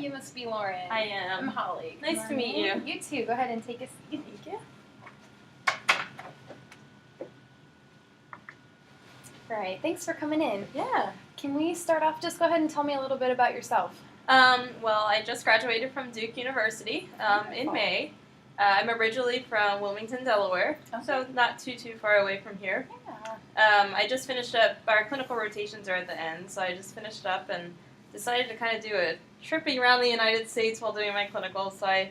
you must be Lauren. I am. I'm Holly. Nice to meet you. You too. Go ahead and take a seat. Thank you. Right. Thanks for coming in. Yeah. Can we start off? Just go ahead and tell me a little bit about yourself. Well, I just graduated from Duke University in May. I'm originally from Wilmington, Delaware, so not too far away from here. Yeah. I just finished up, our clinical rotations are at the end, so I just finished up and decided to kind of do a tripping around the United States while doing my clinicals. So I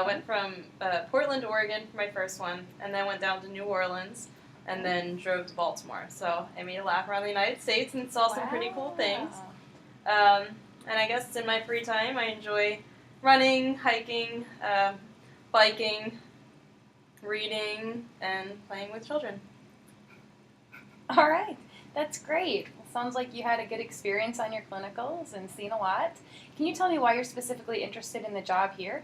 went from Portland, Oregon for my first one, and then went down to New Orleans, and then drove to Baltimore. So I made a lap around the United States and saw some pretty cool things. And I guess in my free time, I enjoy running, hiking, biking, reading, and playing with children. All right. That's great. Well, sounds like you had a good experience on your clinicals and seen a lot. Can you tell me why you're specifically interested in the job here?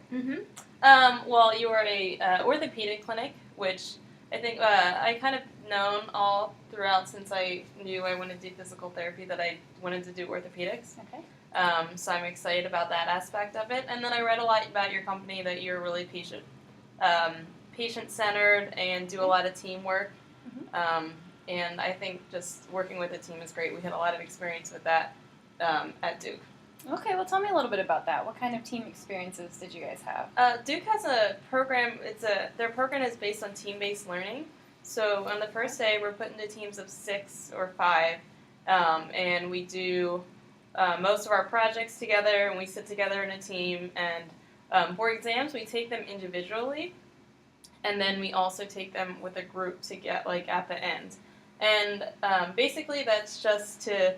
Well, you are a orthopedic clinic, which I think I kind of known all throughout since I knew I wanted to do physical therapy that I wanted to do orthopedics. Okay. So I'm excited about that aspect of it. And then I read a lot about your company, that you're really patient-centered and do a lot of teamwork. And I think just working with a team is great. We had a lot of experience with that at Duke. Okay, well, tell me a little bit about that. What kind of team experiences did you guys have? Duke has a program. Their program is based on team-based learning. So on the first day, we're put into teams of 6 or 5, and we do most of our projects together, and we sit together in a team. And for exams, we take them individually, and then we also take them with a group to get at the end. And basically, that's just to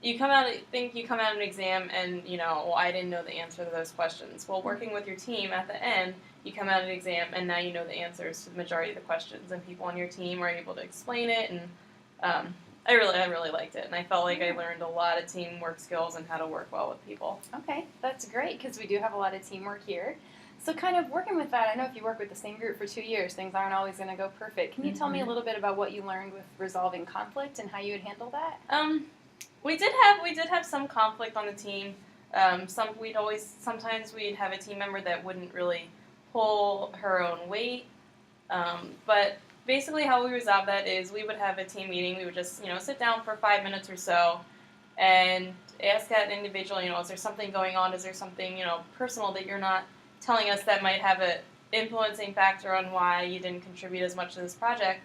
you come out an exam, and well, I didn't know the answer to those questions. Well, working with your team at the end, you come out an exam, and now you know the answers to the majority of the questions, and people on your team are able to explain it. And I really liked it, and I felt like I learned a lot of teamwork skills and how to work well with people. Okay, that's great, because we do have a lot of teamwork here. So kind of working with that, I know if you work with the same group for 2 years, things aren't always going to go perfect. Can you tell me a little bit about what you learned with resolving conflict and how you would handle that? We did have some conflict on the team. Sometimes we'd have a team member that wouldn't really pull her own weight. But basically how we resolve that is we would have a team meeting. We would just sit down for 5 minutes or so and ask that individual, is there something going on? Is there something personal that you're not telling us that might have an influencing factor on why you didn't contribute as much to this project?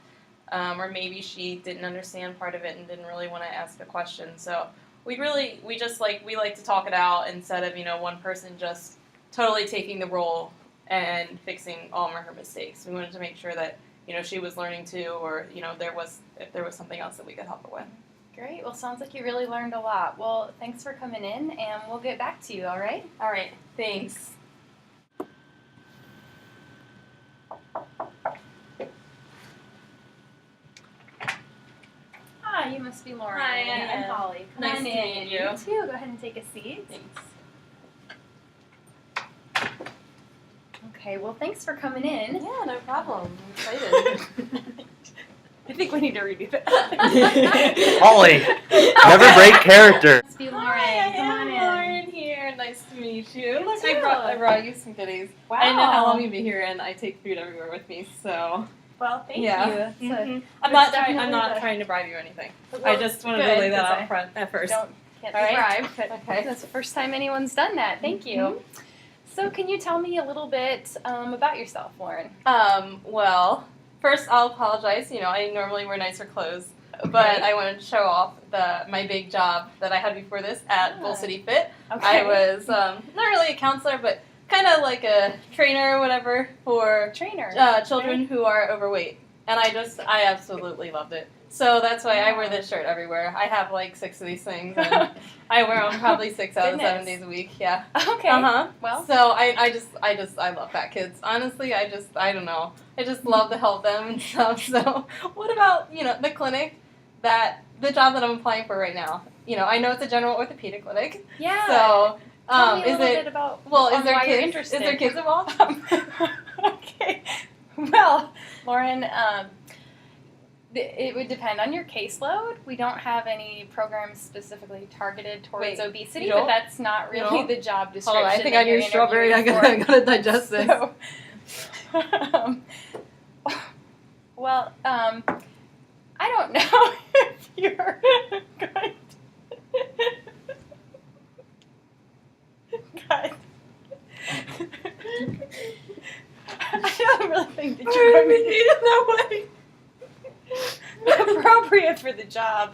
Or maybe she didn't understand part of it and didn't really want to ask a question. So we like to talk it out instead of one person just totally taking the role and fixing all of her mistakes. We wanted to make sure that she was learning too, or if there was something else that we could help her with. Great. Well, sounds like you really learned a lot. Well, thanks for coming in, and we'll get back to you. All right? All right. Thanks. Hi, you must be Lauren. Hi, I'm Holly. Come nice on to in. meet you. You too. Go ahead and take a seat. Thanks. Okay, well, thanks for coming in. Yeah, no problem. I'm excited. I think we need to redo that. Holly, never break character. Must be Lauren. Hi, Come on I am in. Lauren here. Nice to meet you. Look, too. I brought you some goodies. Wow. I know how long you've been here, and I take food everywhere with me, so. Well, thank you. I'm It's not definitely trying to bribe you or anything. Well, I just wanted to good, lay that 'cause out front at first. Can't All be right. bribed, but Okay. that's the first time anyone's done that. Thank you. So can you tell me a little bit about yourself, Lauren? Well, first I'll apologize. I normally wear nicer clothes, but I wanted to show off my big job that I had before this at Bull City Fit. Okay. I was not really a counselor, but kind of like a trainer or whatever for children who are overweight. And I absolutely loved it. So that's why I wear this shirt everywhere. I have 6 of these things, and I wear them probably 6 out of 7 days a week. Yeah. Okay. Well. So I love fat kids. Honestly, I don't know. I just love to help them and stuff. So what about the clinic the job that I'm applying for right now? I know it's a general orthopedic clinic. Yeah. So tell me a little bit about is there why kids? you're interested. Is there kids involved? Okay. Well, Lauren, It would depend on your caseload. We don't have any programs specifically targeted towards Wait, obesity, you but don't? that's not You really don't? the job Hold description. on, I think that I need you're a strawberry. I interviewing gotta digest this. for. So, well, I don't know if you're going to. God. I don't really think that you're going to need it that way. appropriate for the job.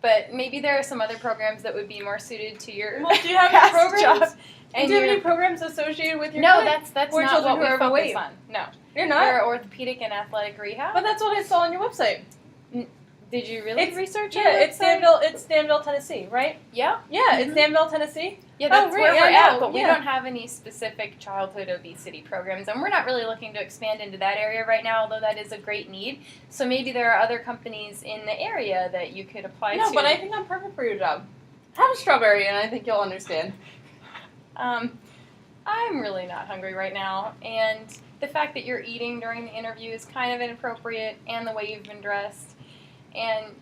But maybe there are some other programs that would be more suited to your Well, do you have past any programs? job. And do you have any programs associated with your No, clinic? that's For not children what who we are focus overweight? on. No. You're not? We're orthopedic and athletic rehab. But that's what I saw on your website. Did you really It's- research Yeah, our it's website? Danville. It's Danville, Tennessee, right? Yeah. Yeah, it's Mhm. Danville, Tennessee. Yeah, that's right, where yeah, we're I know, at, but we yeah. don't have any specific childhood obesity programs, and we're not really looking to expand into that area right now, although that is a great need. So maybe there are other companies in the area that you could apply to. No, but I think I'm perfect for your job. Have a strawberry, and I think you'll understand. I'm really not hungry right now, and the fact that you're eating during the interview is kind of inappropriate, and the way you've been dressed, and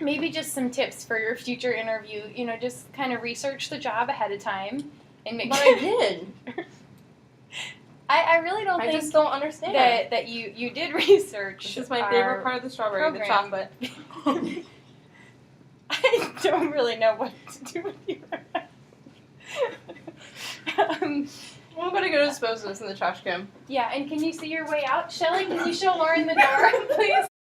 maybe just some tips for your future interview. You know, just kind of research the job ahead of time and make But sure. I did. I really don't I think just don't understand. that you did research. This is my our favorite part of the strawberry, the program. chocolate. I don't really know what to do with you. I'm gonna go dispose of this in the trash can. Yeah, and can you see your way out? Shelley, can you show Lauren the door, please?